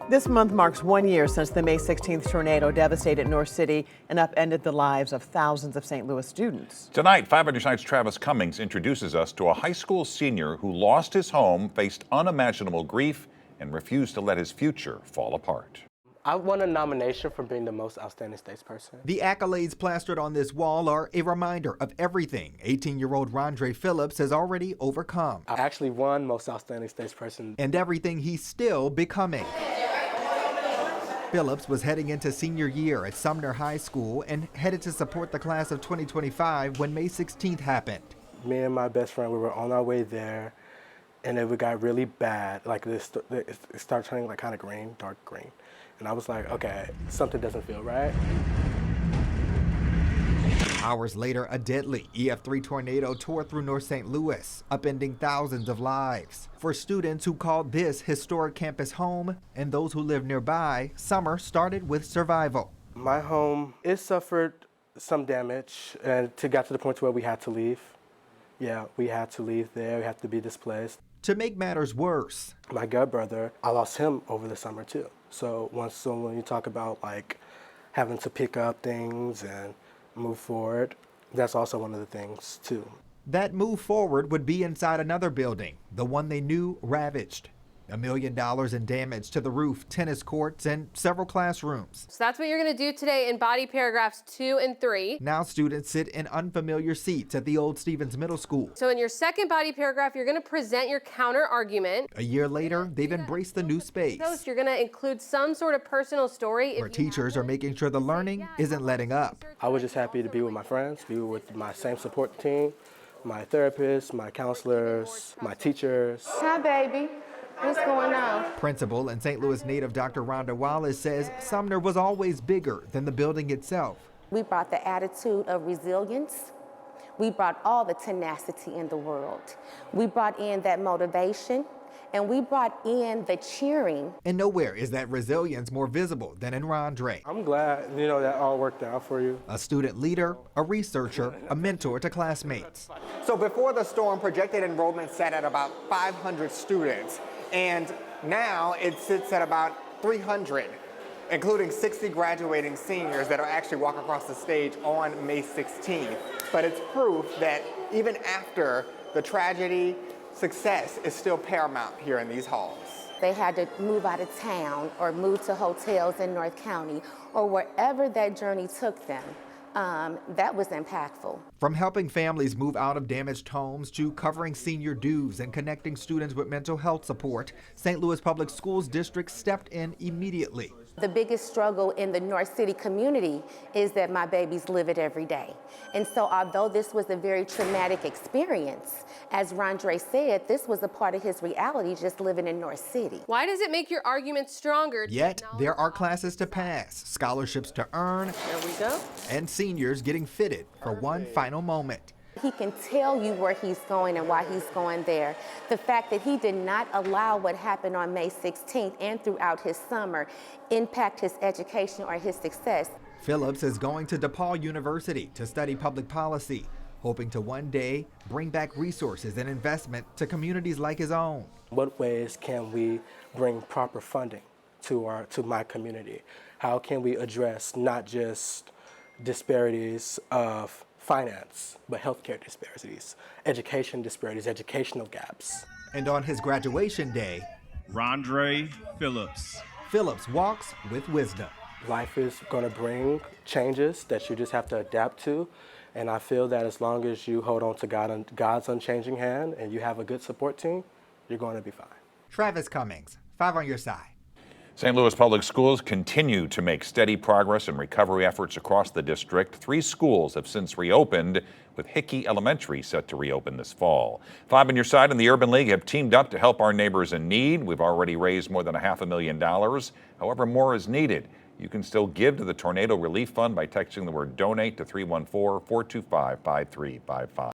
This month marks 1 year since the May 16th tornado devastated North City and upended the lives of thousands of St. Louis students. Tonight, 5 on your side's Travis Cummings introduces us to a high school senior who lost his home, faced unimaginable grief, and refused to let his future fall apart. I won a nomination for being the most outstanding statesperson. The accolades plastered on this wall are a reminder of everything 18-year-old Rondré Phillips has already overcome. I actually won most outstanding statesperson. And everything he's still becoming. Phillips was heading into senior year at Sumner High School and headed to support the class of 2025 when May 16th happened. Me and my best friend, we were on our way there, and it got really bad. Like it started turning like kind of green, dark green. And I was like, okay, something doesn't feel right. Hours later, a deadly EF3 tornado tore through North St. Louis, upending thousands of lives. For students who called this historic campus home and those who live nearby, summer started with survival. My home, it suffered some damage and got to the point where we had to leave. Yeah, we had to leave there, we had to be displaced. To make matters worse, my god brother, I lost him over the summer too. So when you talk about like having to pick up things and move forward, that's also one of the things too. That move forward would be inside another building, the one they knew ravaged. $1 million in damage to the roof, tennis courts, and several classrooms. So that's what you're going to do today in body paragraphs 2 and 3. Now students sit in unfamiliar seats at the old Stevens Middle School. So in your second body paragraph, you're going to present your counter argument. A year later, they've embraced the new space. You're going to include some sort of personal story. Where teachers are making sure the learning isn't letting up. I was just happy to be with my friends, be with my same support team, my therapists, my counselors, my teachers. Hi, baby. What's going on? Principal and St. Louis native Dr. Rhonda Wallace says Sumner was always bigger than the building itself. We brought the attitude of resilience. We brought all the tenacity in the world. We brought in that motivation, and we brought in the cheering. And nowhere is that resilience more visible than in Rondré. I'm glad, that all worked out for you. A student leader, a researcher, a mentor to classmates. So before the storm, projected enrollment sat at about 500 students. And now it sits at about 300, including 60 graduating seniors that will actually walk across the stage on May 16th. But it's proof that even after the tragedy, success is still paramount here in these halls. They had to move out of town or move to hotels in North County or wherever that journey took them. That was impactful. From helping families move out of damaged homes to covering senior dues and connecting students with mental health support, St. Louis Public Schools District stepped in immediately. The biggest struggle in the North City community is that my babies live it every day. And so although this was a very traumatic experience, as Rondré said, this was a part of his reality just living in North City. Why does it make your argument stronger? Yet there are classes to pass, scholarships to earn, there we go, and seniors getting fitted for one final moment. He can tell you where he's going and why he's going there. The fact that he did not allow what happened on May 16th and throughout his summer impact his education or his success. Phillips is going to DePaul University to study public policy, hoping to one day bring back resources and investment to communities like his own. What ways can we bring proper funding to my community? How can we address not just disparities of finance, but healthcare disparities, education disparities, educational gaps. And on his graduation day, Rondré Phillips. Phillips walks with wisdom. Life is going to bring changes that you just have to adapt to. And I feel that as long as you hold on to God's unchanging hand and you have a good support team, you're going to be fine. Travis Cummings, 5 on your side. St. Louis Public Schools continue to make steady progress in recovery efforts across the district. 3 schools have since reopened, with Hickey Elementary set to reopen this fall. 5 on your side and the Urban League have teamed up to help our neighbors in need. We've already raised more than $500,000. However, more is needed. You can still give to the Tornado Relief Fund by texting the word DONATE to 314-425-5355.